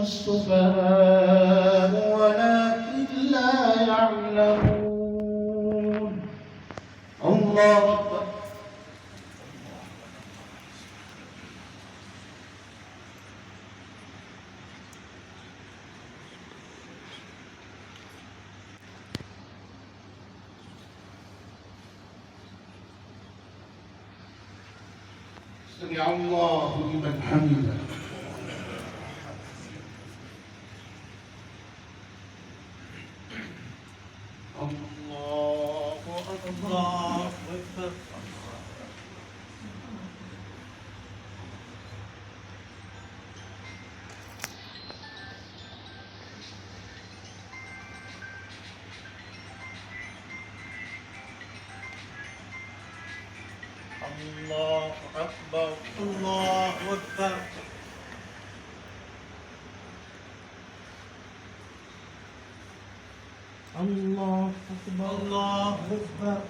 السفهاء ولكن لا يعلمون. الله أكبر. سمع الله لمن حمده. الله أكبر. الله أكبر. الله أكبر. الله أكبر. الله أكبر.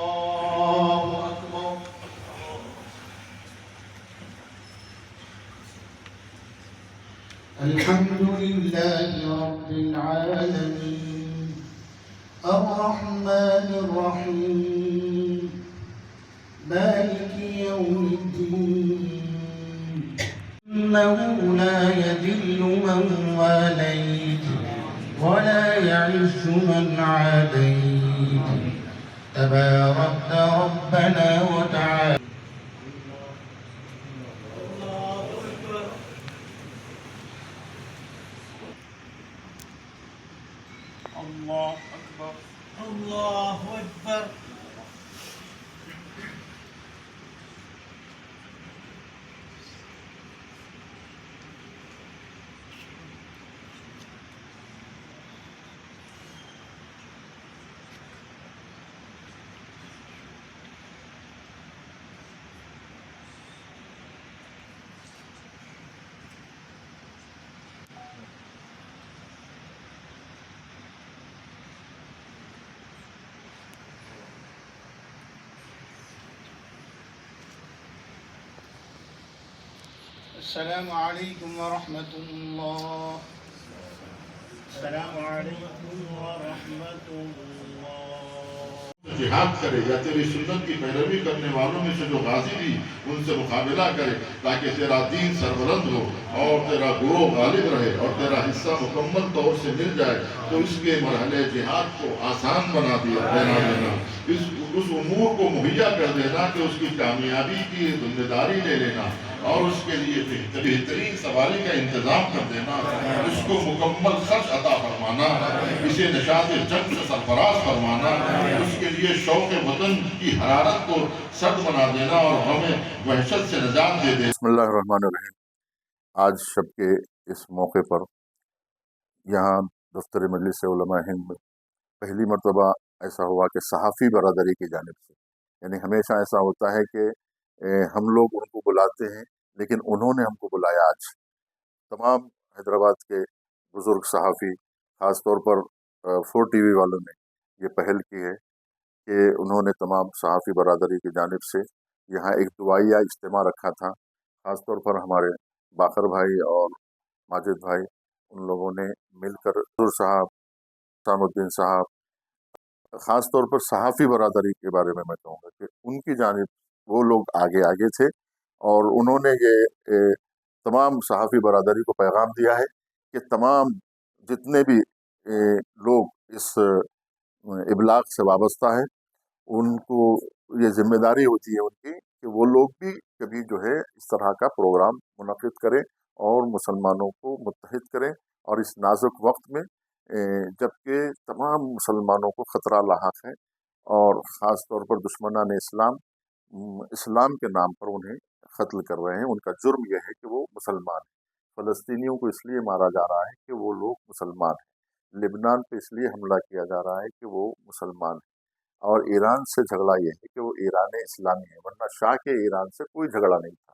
الله أكبر. الحمد لله رب العالمين الرحمن الرحيم مالك يوم الدين إنه لا يذل من واليت ولا يعز من عاديت تباركت ربنا وتعالى. الله أكبر. الله أكبر. السلام عليكم ورحمة الله. السلام عليكم ورحمة الله. جہاد کرے یا تیری سنت کی پیروی کرنے والوں میں سے جو غازی بھی ان سے مقابلہ کرے تاکہ تیرا دین سربلند ہو اور تیرا گروہ غالب رہے اور تیرا حصہ مکمل طور سے مل جائے تو اس کے مرحلے جہاد کو آسان بنا دینا اس امور کو مہیا کر دینا کہ اس کی کامیابی کی ذمہ داری لے لینا اور اس کے لیے بہترین سواری کا انتظام کر دینا اس کو مکمل خرچ عطا فرمانا اسے نشاط جنگ سے سرفراز فرمانا اس کے لیے شوق وطن کی حرارت کو سرد بنا دینا اور ہمیں وحشت سے نجات دے دینا. بسم اللہ الرحمن الرحیم. آج شب کے اس موقع پر یہاں دفتر مجلس علماء ہند میں پہلی مرتبہ ایسا ہوا کہ صحافی برادری کی جانب سے، یعنی ہمیشہ ایسا ہوتا ہے کہ ہم لوگ ان کو بلاتے ہیں لیکن انہوں نے ہم کو بلایا. آج تمام حیدرآباد کے بزرگ صحافی، خاص طور پر 4 ٹی وی والوں نے یہ پہل کی ہے کہ انہوں نے تمام صحافی برادری کی جانب سے یہاں ایک دعائیہ اجتماع رکھا تھا. خاص طور پر ہمارے باقر بھائی اور ماجد بھائی ان لوگوں نے مل کر حضور صاحب، حسام الدین صاحب، خاص طور پر صحافی برادری کے بارے میں کہوں گا کہ ان کی جانب وہ لوگ آگے تھے اور انہوں نے یہ تمام صحافی برادری کو پیغام دیا ہے کہ تمام جتنے بھی لوگ اس ابلاغ سے وابستہ ہیں ان کو یہ ذمہ داری ہوتی ہے ان کی کہ وہ لوگ بھی کبھی جو ہے اس طرح کا پروگرام منعقد کریں اور مسلمانوں کو متحد کریں اور اس نازک وقت میں جبکہ تمام مسلمانوں کو خطرہ لاحق ہے اور خاص طور پر دشمنان اسلام کے نام پر انہیں قتل کر رہے ہیں. ان کا جرم یہ ہے کہ وہ مسلمان ہیں. فلسطینیوں کو اس لیے مارا جا رہا ہے کہ وہ لوگ مسلمان ہیں. لبنان پہ اس لیے حملہ کیا جا رہا ہے کہ وہ مسلمان ہیں. اور ایران سے جھگڑا یہ ہے کہ وہ ایران اسلامی ہے، ورنہ شاہ کے ایران سے کوئی جھگڑا نہیں تھا.